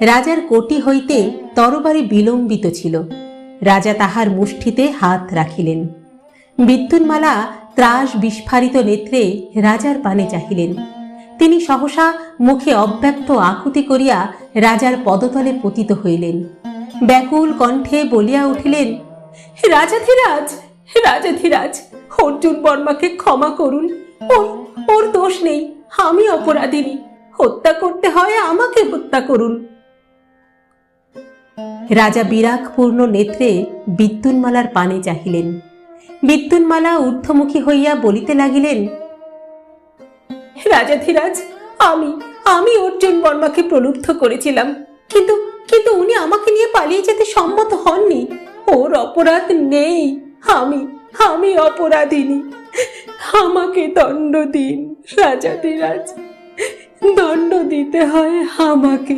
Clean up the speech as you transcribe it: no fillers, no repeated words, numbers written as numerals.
রাজার কোটি হইতে তরবারি বিলম্বিত ছিল। রাজা তাহার মুষ্টিতে হাত রাখিলেন। বিদ্যুন্মালা ত্রাস বিস্ফারিত নেত্রে রাজার পানে চাহিলেন। তিনি সহসা মুখে অব্যক্ত আকুতি করিয়া রাজার পদতলে পতিত হইলেন। ব্যাকুল কণ্ঠে বলিয়া উঠিলেন, রাজাধিরাজ, রাজাধিরাজ, অর্জুন বর্মাকে ক্ষমা করুন। ওর দোষ নেই, আমি অপরাধিনী। হত্যা করতে হয় আমাকে হত্যা করুন। রাজা বিরাগপূর্ণ নেত্রে বিদ্যুন্মালার পানে চাহিলেন। বিদ্যুন্মালা ঊর্ধ্বমুখী হইয়া বলিতে লাগিলেন, রাজাধিরাজ, আমি অর্জুন বর্মাকে প্রলুব্ধ করেছিলাম, কিন্তু উনি আমাকে নিয়ে পালিয়ে যেতে সম্মত হননি। ওর অপরাধ নেই, আমি অপরাধিনী। আমাকে দণ্ড দিন রাজাধিরাজ, দণ্ড দিতে হয় আমাকে।